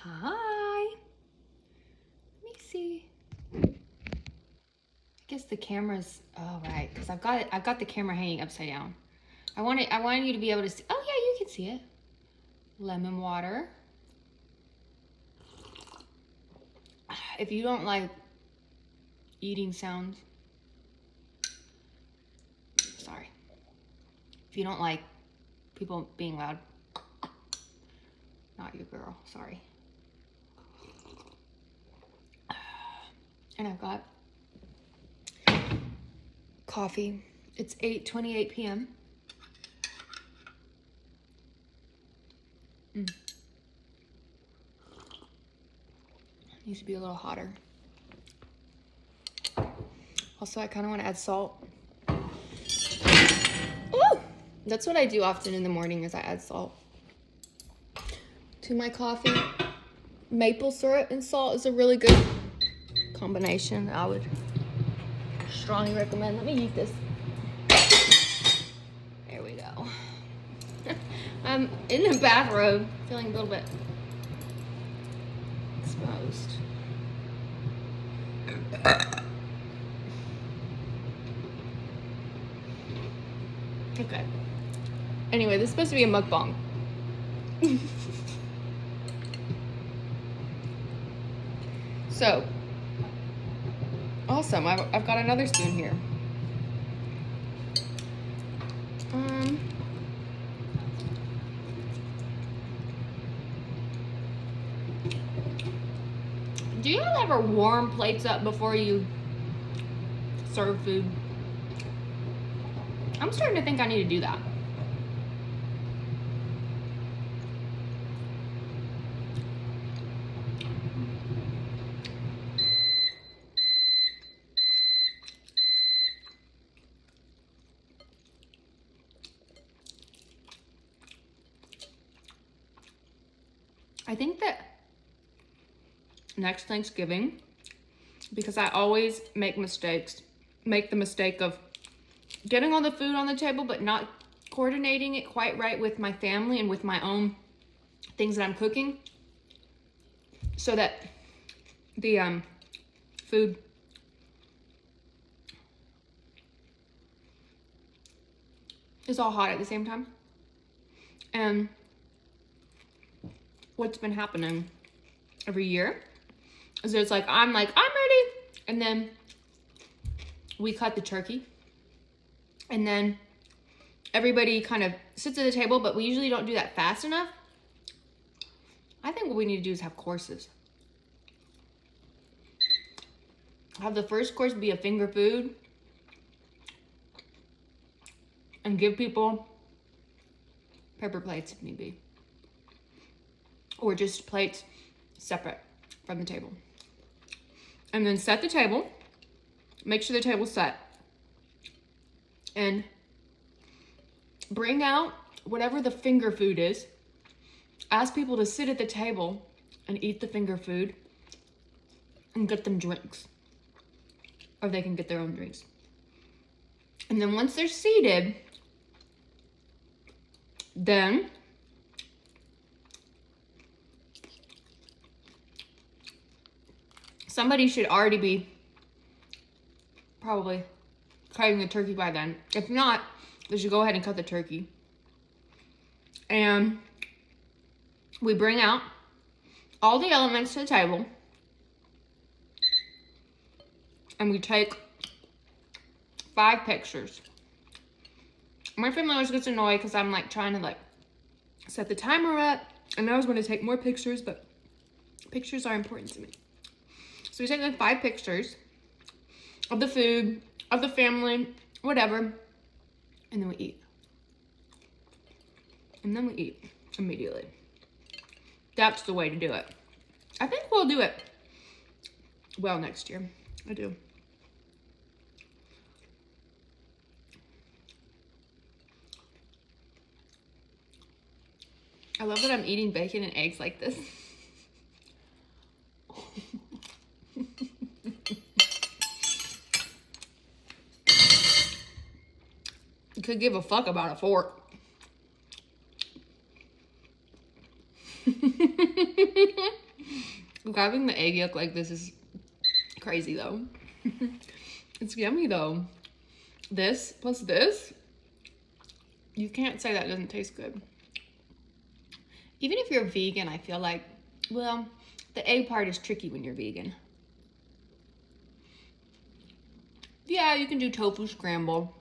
Hi. Let me see. I guess the camera's right, because I've got the camera hanging upside down. I wanted you to be able to see. Oh yeah, you can see it. Lemon water. If you don't like eating sounds, sorry. If you don't like people being loud, not your girl, sorry. And I've got coffee. It's 8:28 p.m. Needs to be a little hotter. Also, I kind of want to add salt. Ooh! That's what I do often in the morning is I add salt to my coffee. Maple syrup and salt is a really good combination. I would strongly recommend. Let me eat this. There we go. I'm in the bathrobe, feeling a little bit exposed. Okay. Anyway, this is supposed to be a mukbang. So, awesome. I've got another spoon here. Do you ever warm plates up before you serve food? I'm starting to think I need to do that. I think that next Thanksgiving, because I always make the mistake of getting all the food on the table but not coordinating it quite right with my family and with my own things that I'm cooking, so that the food is all hot at the same time. And what's been happening every year is it's like I'm ready, and then we cut the turkey, and then everybody kind of sits at the table, but we usually don't do that fast enough. I think what we need to do is have courses. Have the first course be a finger food and give people paper plates if need be, or just plates separate from the table. And then set the table, make sure the table's set, and bring out whatever the finger food is. Ask people to sit at the table and eat the finger food and get them drinks, or they can get their own drinks. And then once they're seated, then somebody should already be probably cutting the turkey by then. If not, they should go ahead and cut the turkey. And we bring out all the elements to the table, and we take 5 pictures. My family always gets annoyed because I'm like trying to like set the timer up, and I always want to take more pictures, but pictures are important to me. So we take like 5 pictures of the food, of the family, whatever, and then we eat. And then we eat immediately. That's the way to do it. I think we'll do it well next year. I do. I love that I'm eating bacon and eggs like this. You could give a fuck about a fork. Grabbing the egg yolk like this is crazy though. It's yummy though. This plus this, you can't say that doesn't taste good. Even if you're vegan, I feel like, well, the egg part is tricky when you're vegan. Yeah, you can do tofu scramble,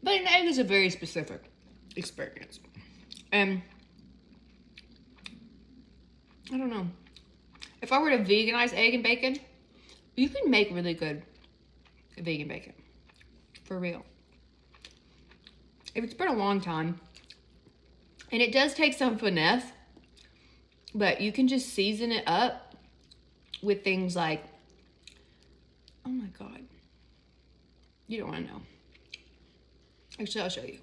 but an egg is a very specific experience. And I don't know. If I were to veganize egg and bacon, you can make really good vegan bacon. For real. If it's been a long time, and it does take some finesse, but you can just season it up with things like, oh my God. You don't want to know. Actually, I'll show you.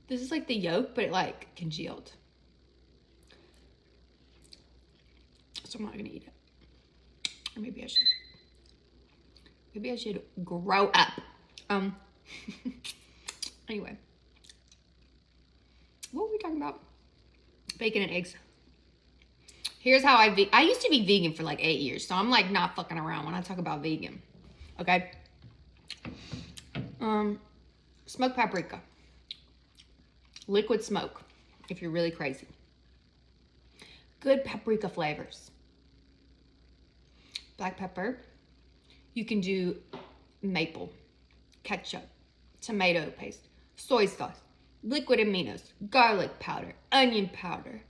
This is like the yolk, but it like congealed. So I'm not gonna eat it. Or maybe I should. Maybe I should grow up. Anyway. What were we talking about? Bacon and eggs. Here's how I used to be vegan for like 8 years, so I'm like not fucking around when I talk about vegan. Okay? Smoked paprika. Liquid smoke, if you're really crazy. Good paprika flavors. Black pepper. You can do maple, ketchup, tomato paste, soy sauce, liquid aminos, garlic powder, onion powder,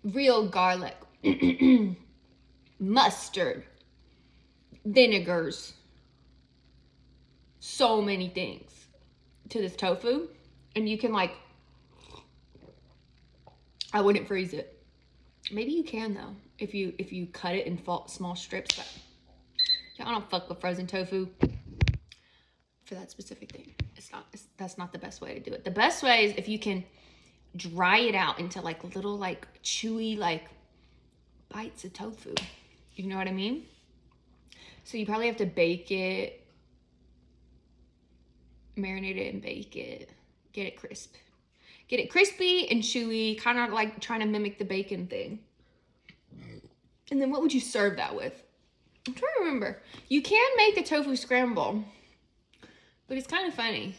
real garlic, mustard, vinegars, so many things to this tofu. And you can like, I wouldn't freeze it. Maybe you can though, if you cut it in small strips. But I don't fuck with frozen tofu for that specific thing. That's not the best way to do it. The best way is if you can dry it out into like little like chewy like bites of tofu. You know what I mean? So you probably have to bake it, marinate it and bake it, get it crisp. Get it crispy and chewy, kind of like trying to mimic the bacon thing. And then what would you serve that with? I'm trying to remember. You can make a tofu scramble, but it's kind of funny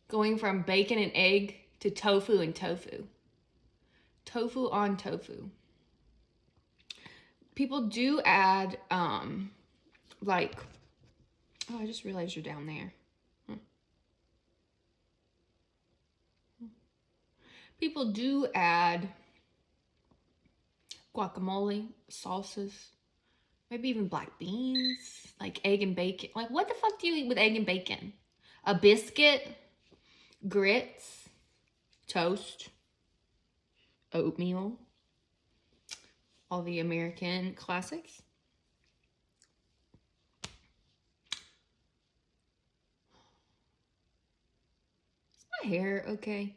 going from bacon and egg to tofu and tofu. Tofu on tofu. People do add, like, oh, I just realized you're down there. People do add guacamole, salsas, maybe even black beans, like egg and bacon. Like, what the fuck do you eat with egg and bacon? A biscuit, grits, toast, oatmeal, all the American classics. Is my hair okay?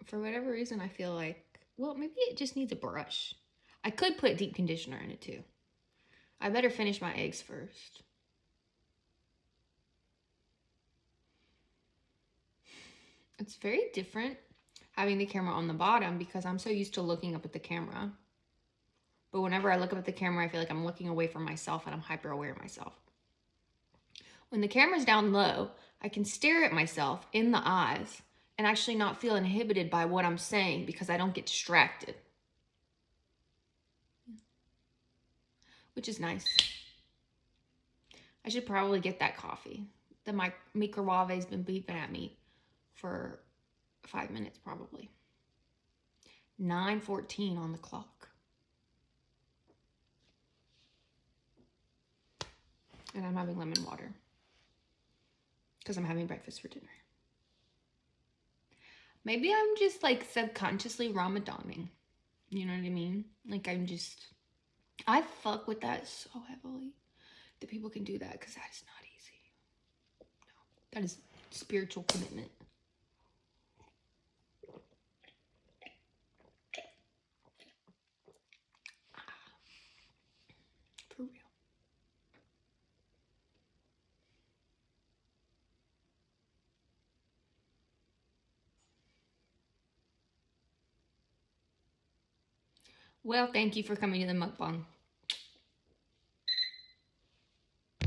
For whatever reason, I feel like, well, maybe it just needs a brush. I could put deep conditioner in it too. I better finish my eggs first. It's very different having the camera on the bottom because I'm so used to looking up at the camera. But whenever I look up at the camera, I feel like I'm looking away from myself and I'm hyper aware of myself. When the camera's down low, I can stare at myself in the eyes and actually not feel inhibited by what I'm saying because I don't get distracted. Which is nice. I should probably get that coffee. The microwave's been beeping at me for 5 minutes probably. 9:14 on the clock. And I'm having lemon water because I'm having breakfast for dinner. Maybe I'm just like subconsciously Ramadaning. You know what I mean? Like I fuck with that so heavily that people can do that because that is not easy. No, that is spiritual commitment. For real. Well, thank you for coming to the mukbang.